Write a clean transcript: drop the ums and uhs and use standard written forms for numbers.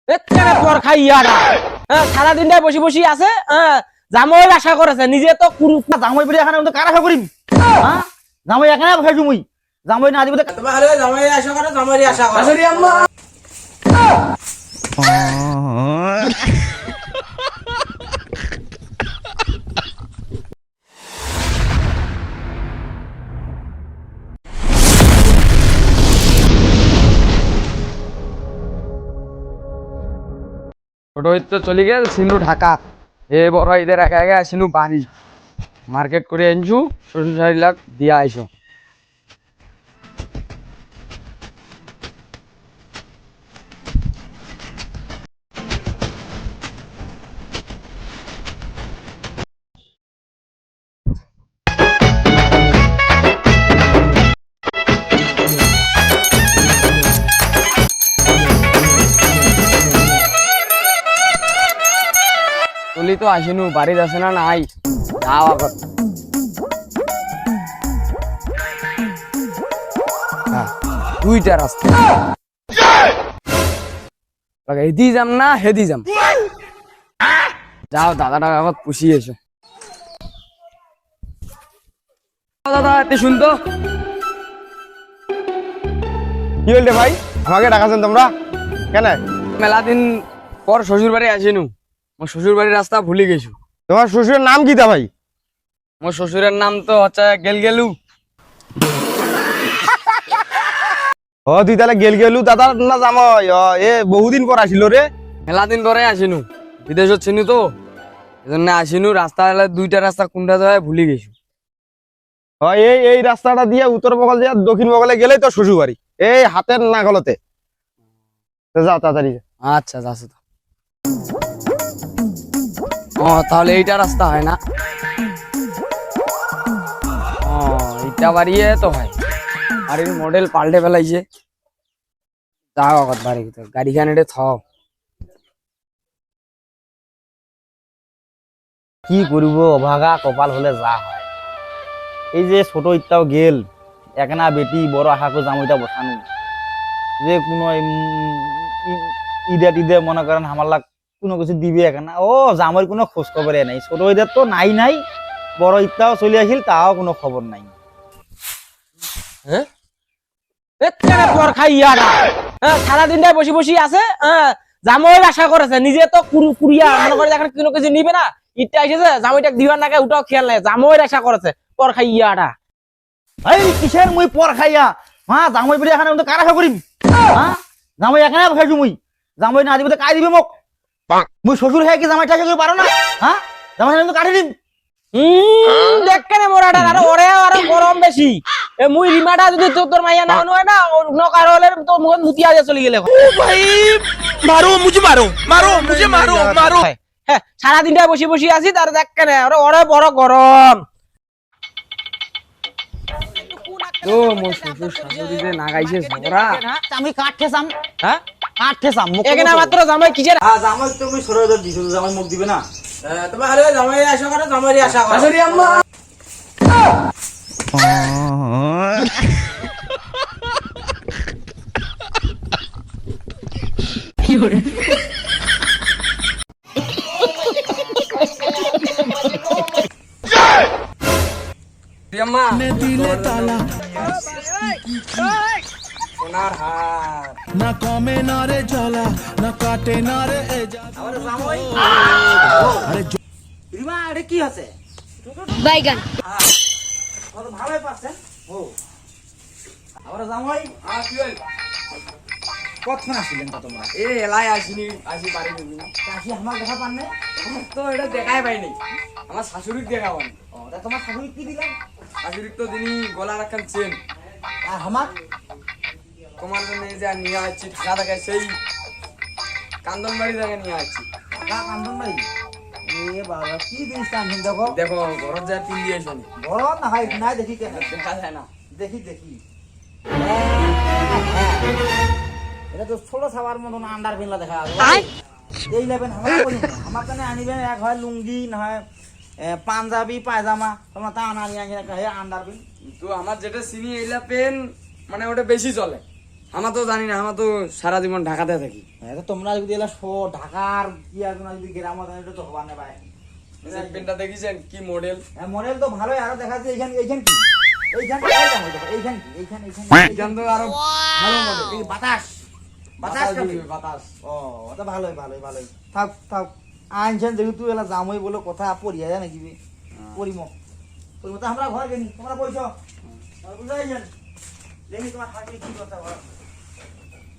এখানে পর খাইয়াটা সারা দিনটাই বসে বসে আছে জামাই আশা করেছে নিজে তো জামাই বলে এখানে কার আশা করিম হ্যাঁ জামাই এখানে বসাইছো মুই জামাই না দিব জামাই আশা করে জামাই আশা করে ছোট তো চলে গেল সিনু ঢাকা এ বড় ঈদের একা একা সিনু বাড়ি মার্কেট করে আনছু 4 লাখ দিয়া আইছো চলি তো আসিনু বাড়িতে আছে না নাই যাও আগত দুইটা রাস্তা এদি যাম না হেদি যাম যাও দাদাটা আগত পুষি এসো দাদা এতে শুনতো কি বলতে ভাই আমাকে ডাকাছেন তোমরা কেন মেলা দিন পর শ্বশুর বাড়ি আসিনু মোর শ্বশুর বাড়ির রাস্তা ভুলে গেছু তোমার শ্বশুরের নাম কি তা ভাই মোর শ্বশুরের নাম তো হচ্ছে গেলু ও তুই তাহলে গেলু দাদা না জামাই এ বহুদিন পর আসিল রে মেলা দিন পরে আসিনু বিদেশত ছিনু তো এজন্য আসিনু রাস্তা দুইটা রাস্তা কোনটা যায় ভুলে গেছু এই রাস্তাটা দিয়ে উত্তর বগল দিয়ে দক্ষিণ বগলে গেলেই তো শ্বশুর বাড়ি এই হাতের নাগলতে যাও তাড়াতাড়ি আচ্ছা যাচ্ছে তো ও তাহলে এইটা রাস্তা হয় না ও এইটা বাড়িয়ে তো হয় বাড়ির মডেল পাল্টে ফেলাইছে যাও আগত বাড়ি ভিতর গাড়ি খান থ কি করব অভাগা কপাল হলে যা হয় এই যে ছোট ইত্যাও গেল একনা বেটি বড় আশা করে জামাইটা বসানো যে কোনো ঈদে মনে করেন আমার লাগ কোনো কিছু দিবে একনা ও জামাইর কোনো খোঁজ খবরে নাই ছোট ঈদের তো নাই বড় ইত্যাও চলে আসিল তাও কোনো খবর নাই এখানে পর খাইয়াটা সারা দিনটাই বসে বসে আছে জামাই আশা করেছে নিজে তো কুড়িয়া মনে করে এখন কোনো কিছু নিবে না ঈদটা এসেছে জামাইটা দিবার নাকি ওটাও খেয়াল নাই জামাই আশা করেছে পর খাইয়াটা এই কিসের মুই পর খাইয়া হ্যাঁ জামাই বলে এখানে কার আশা করিম হ্যাঁ জামাই এখানে বসাইছো মুই জামাই না দিব কাই দিবে মোক মুই শ্বশুর হয়ে কি জামাইটা আশা করে পারো না হ্যাঁ জামাই কাটি দিম দেখেনে মোরাটা আরো ওরে আরো গরম বেশি এ মুই রিমাটা যদি তোর মাইয়া না হয় না নকার হলে তো মুখ মুতিয়া দিয়ে চলে গেলে भाई मारो मुझे मारो হ্যাঁ সারা দিনটা বসে বসে আছি তার দেখেনে ওরে বড় গরম তো মোর শ্বশুর শাশুড়ি যে নাগাইছে ঝগড়া আমি কাঠে চাম হ্যাঁ কাঠে চাম এখানে মাত্র জামাই কিসের জামাই তো মুই সরয় দিছো জামাই মুখ দিবে না তবে আরে জামাই আশা করে জামাই আশা করে শাশুড়ি আম্মা আম্মা दिले ताला সোনার হার ना कमे ना रे जाला ना काटे ना रे अरे রিমা আরে কি আছে বাইগান ভালোই পাচ্ছেন ও আবার জামাই কি হল কতক্ষণ আসছিলেন তা তোমরা এ এলাই আসি বাড়ি ঢুকি আসি আমার দেখা পান নাই তো এটা দেখাই পাইনি আমার শাশুড়িক দেখাবানি ও তা তোমার শাশুড়ি কি দিলেন শাশুড়িক তো দিনই গলা রাখান চেন আর আমার তোমার জন্য এই যে নিয়ে আসছি ঢাকা দেখায় সেই কান্দনবাড়ি থেকে নিয়ে আসছি কান্দন ভাই এ বাবা কি জিনিস আনছেন দেখো দেখো ঘরত যা পিন দিয়ে আসেনি বড় না হয় নাই দেখি কেন দেখা যায় না দেখি এটা তো ছোট ছাবার মতন আন্ডার বিনলা দেখা এই নেবেন আমার কানে আনিবেন এক হয় লুঙ্গি না হয় পাঞ্জাবি পায়জামা তোমরা তা আনি আনি আন্ডার বিন তো আমার যেটা চিনি এইলা পেন মানে ওটা বেশি চলে আমার তো জানি না, আমার তো সারা জীবন ঢাকাতে থাকি। এটা তোমরা যদি এলা শো ঢাকার কি আর না যদি গ্রামত এটা তো হবা না ভাই। পেনটা দেখেছেন কি মডেল? মডেল তো ভালোই, আরো দেখা যাচ্ছে এইখান এইখান কি এইখান এইখান কি এইখান এইখান এখান তো আরো ভালো মডেল। এই বাতাস বাতাস বাতাস কাটে। দিবে, বাতাস। ও ওটা ভালোই ভালোই ভালোই থাক থাক আনছেন যেহেতু এলা জামই বলে কথা পড়িয়া যায় নাকি পরিম পরিম তো আমরা ঘর গেনি তোমরা বইছো বুঝাইছেন দেখি তোমার থাকলে কি কথা বলো।